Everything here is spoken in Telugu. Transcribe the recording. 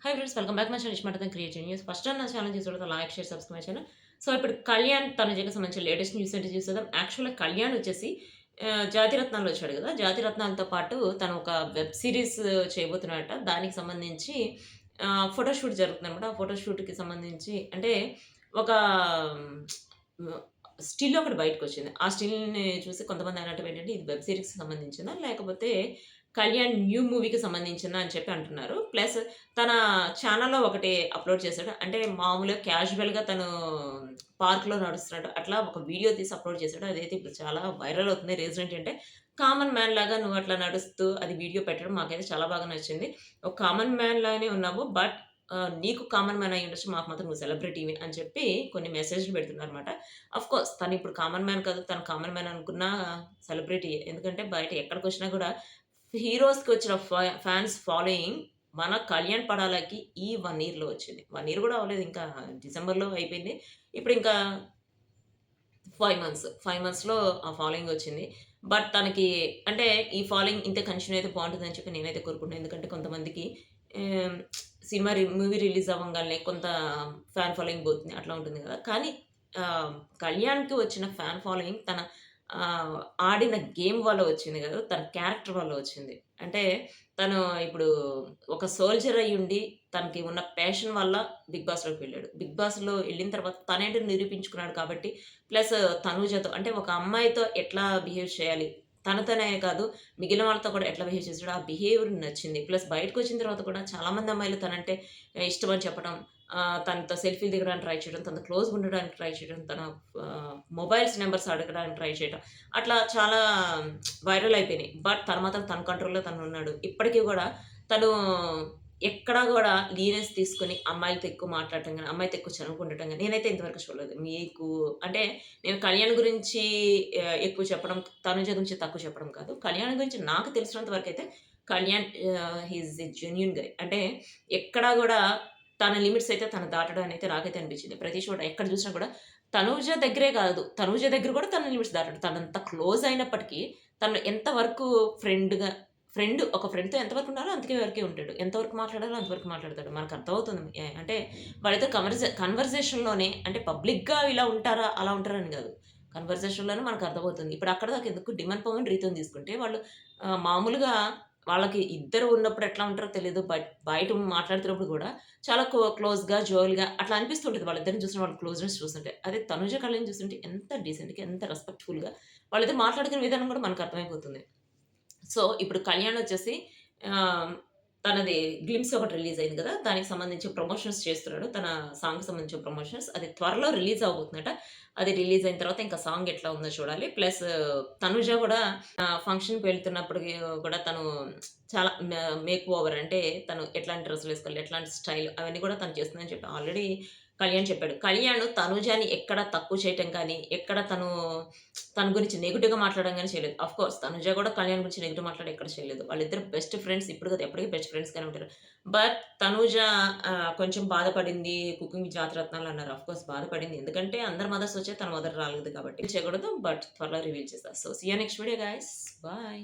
Hi friends, welcome back my channel ఇష్మాటం క్రియేటివ్ న్యూస్. ఫస్ట్ టైం నా ఛానల్ చూసిన లైక్, షేర్, సబ్స్క్రైబ్ చేయను. సో ఇప్పుడు కళ్యాణ్ తనుజకి సంబంధించిన లేటెస్ట్ న్యూస్ ఏంటి చూసేద్దాం. యాక్చువల్‌గా కళ్యాణ్ వచ్చేసి జాతిరత్నాల్లో వచ్చాడు కదా! జాతిరత్నాలతో పాటు తను ఒక వెబ్ సీరీస్ చేయబోతున్నాడట. దానికి సంబంధించి ఫోటో షూట్ జరుగుతుందనమాట. ఆ ఫోటో షూట్‌కి సంబంధించి అంటే ఒక హ్మ్, స్టిల్ ఒకటి బయటకొచ్చింది. ఆ స్టిల్‌ని చూసి కొంతమంది అనటం ఏంటంటే, ఇది వెబ్ సీరీస్‌కి సంబంధించిందా? లేకపోతే కళ్యాణ్ న్యూ మూవీకి సంబంధించిందా అని చెప్పి అంటున్నారు. ప్లస్ తన ఛానెల్‌లో ఒకటి అప్‌లోడ్ చేశాడు. అంటే మామూలుగా క్యాజువల్‌గా తను పార్క్‌లో నడుస్తున్నాడు. అట్లా ఒక వీడియో తీసి అప్‌లోడ్ చేశాడు. అదైతే ఇప్పుడు చాలా వైరల్ అవుతుంది. రీజన్ ఏంటంటే, కామన్ మ్యాన్ లాగా నువ్వు అట్లా నడుస్తూ అది వీడియో పెట్టడం మాకైతే చాలా బాగా నచ్చింది. ఒక కామన్ మ్యాన్ లాగానే ఉన్నావు. బట్ నీకు కామన్ మ్యాన్ అయ్యుండొచ్చు. మాకు మాత్రం నువ్వు సెలబ్రిటీవి అని చెప్పి కొన్ని మెసేజ్‌లు పెడుతున్నారన్నమాట. ఆఫ్‌కోర్స్ తనిప్పుడు కామన్ మ్యాన్ కాదు. తను కామన్ మ్యాన్ అనుకున్న సెలబ్రిటీయే. ఎందుకంటే బయట ఎక్కడికొచ్చినా కూడా హీరోస్‌కి వచ్చిన ఫ్యాన్స్ ఫాలోయింగ్ మన కళ్యాణ్ పడాలకి ఈ 1 ఇయర్‌లో వచ్చింది. 1 ఇయర్ కూడా అవ్వలేదు ఇంకా డిసెంబర్‌లో అయిపోయింది. ఇప్పుడు ఇంకా 5 మంత్స్. 5 మంత్స్‌లో ఆ ఫాలోయింగ్ వచ్చింది. బట్ తనకి అంటే ఈ ఫాలోయింగ్ ఇంతే కంటిన్యూ అయితే బావుంటుందని చెప్పి నేనైతే కోరుకుంటున్నాను. ఎందుకంటే కొంతమందికి ఆహ్, సినిమా మూవీ రిలీజ్ అవ్వంగాల్నే కొంత ఫ్యాన్ ఫాలోయింగ్ పోతుంది. అట్లా ఉంటుంది కదా! కానీ ఆహ్, కళ్యాణ్‌కి వచ్చిన ఫ్యాన్ ఫాలోయింగ్ తన ఆహ్, ఆడిన గేమ్ వల్ల వచ్చింది కాదు. తన క్యారెక్టర్ వల్ల వచ్చింది. అంటే తను ఇప్పుడు ఒక సోల్జర్ అయ్యుండి తనకి ఉన్న ప్యాషన్ వల్ల 'బిగ్ బాస్‌లోకి' వెళ్ళాడు. 'బిగ్ బాస్‌లో' ఎళ్ళిన తర్వాత తనేంటో నిరూపించుకున్నాడు కాబట్టి ప్లస్ తనూజతో అంటే ఒక అమ్మాయితో ఎట్లా బిహేవ్ చేయాలి. తనతోనే కాదు మిగిలిన వాళ్ళతో కూడా ఎట్లా బిహేవ్ చేసాడో ఆ బిహేవియర్ నచ్చింది. ప్లస్ బయటకొచ్చిన తర్వాత కూడా చాలామంది అమ్మాయిలు తనంటే ఇష్టమని చెప్పడం, తనతో సెల్ఫీలు దిగడానికి ట్రై చేయడం, తనతో క్లోజ్‌గా ఉండడానికి ట్రై చేయడం, తన మొబైల్స్ నంబర్స్ అడగడానికి ట్రై చేయడం. అట్లా చాలా వైరల్ అయిపోయినాయి. బట్ తను మాత్రం తన కంట్రోల్‌లో తనున్నాడు. ఇప్పటికి గూడా తను ఎక్కడా గూడా లీనియన్స్ తీసుకొని అమ్మాయిలతో ఎక్కువ మాట్లాడటం గాని, అమ్మాయితో ఎక్కువ చనువుకుండటం గాని నేనైతే ఇంతవరకు చూడలేదు. మీకు అంటే నేను కళ్యాణ్ గురించి ఎక్కువ చెప్పడం, తనుజ గురించి తక్కువ చెప్పడం కాదు. కళ్యాణ్ గురించి నాకు తెలిసినంత వరకైతే Kalyan he is a genuine guy. అంటే ఎక్కడా గూడా తన లిమిట్స్ అయితే తను దాటడం అయితే నాకైతే అనిపించింది. ప్రతి చోట ఎక్కడ చూసినా కూడా తనూజ దగ్గరే కాదు. తనూజ దగ్గర కూడా తన లిమిట్స్ దాటాడు. తనంత క్లోజ్ అయినప్పటికీ తను ఎంత వరకు ఒక ఫ్రెండ్‌తో ఎంతవరకు ఉండాలో అంతకే వరకే ఉంటాడు. ఎంతవరకు మాట్లాడాలో అంతవరకు మాట్లాడతాడు. మనకు అర్థమవుతుంది. అంటే వాళ్ళిద్దరు కన్వర్జేషన్‌లోనే అంటే పబ్లిక్‌గా ఇలా ఉంటారా? అలా ఉంటారా అని కాదు. కన్వర్జేషన్‌లోనే మనకు అర్థమవుతుంది. ఇప్పుడు అక్కడి దాకా ఎందుకు 'డిమన్ పవన్' రీతూని తీసుకుంటే వాళ్ళు మామూలుగా వాళ్ళకి ఇద్దరు ఉన్నప్పుడు ఎట్లా ఉంటారో తెలీదు. బట్ బయట మాట్లాడుతున్నప్పుడు గూడా చాలా క్లోజ్‌గా, జోయల్‌గా అట్లా అనిపిస్తుంటది. వాళ్ళిద్దరిని చూసిన వాళ్ళ క్లోజ్‌నెస్ చూస్తుంటే. అదే తనుజ, కళ్యాణ్ చూస్తుంటే ఎంత డీసెంట్‌గా, ఎంత రెస్పెక్ట్‌ఫుల్‌గా వాళ్ళిద్దరు మాట్లాడుకునే విధానం గూడా మనకు అర్థమైపోతుంది. సో, ఇప్పుడు 'కళ్యాణ్' వచ్చేసి ఆహ్, తనది గ్లింప్స్ ఒకటి రిలీజ్ అయింది గదా! దానికి సంబంధించి ప్రమోషన్స్ చేస్తున్నాడు. తన సాంగ్‌కి సంబంధించిన ప్రమోషన్స్. అది త్వరలో రిలీజ్ అవ్వబోతుందట. అది రిలీజ్ అయిన తర్వాత ఇంకా సాంగ్ ఎట్లా ఉందో చూడాలి. ప్లస్ తనుజ గూడా ఫంక్షన్‌కి వెళ్తున్నప్పటికి కూడా తను చాలా మేక్ ఓవర్ అంటే తను ఎట్లాంటి డ్రెస్సులేసుకోవాలి, ఎట్లాంటి స్టైల్ అవన్నీ కూడా తను చేస్తుందని చెప్పి ఆల్రెడీ కళ్యాణ్ చెప్పాడు. కళ్యాణ్ తనుజని ఎక్కడ తక్కువ చేయటం కానీ, ఎక్కడ తన గురించి నెగెటివ్‌గా మాట్లాడడం గాని చేయలేదు. ఆఫ్‌కోర్స్ తనుజ కూడా కళ్యాణ్ గురించి నెగెటివ్ మాట్లాడి ఎక్కడ చేయలేదు. వాళ్ళిద్దరు బెస్ట్ ఫ్రెండ్స్ ఇప్పుడు కాదు ఎప్పటికి బెస్ట్ ఫ్రెండ్స్‌గానే ఉంటారు. బట్ తనుజ కొంచెం బాధపడింది. కుకింగ్ విత్ జాతిరత్నాలు అన్నారు. ఆఫ్‌కోర్స్ బాధపడింది. ఎందుకంటే అందరి మదర్స్ వచ్చాయి. తన మదర్ రాలేదు కాబట్టి. చేయకూడదు. బట్ త్వరలో రివీల్ చేస్తా. So see you next video guys. Bye.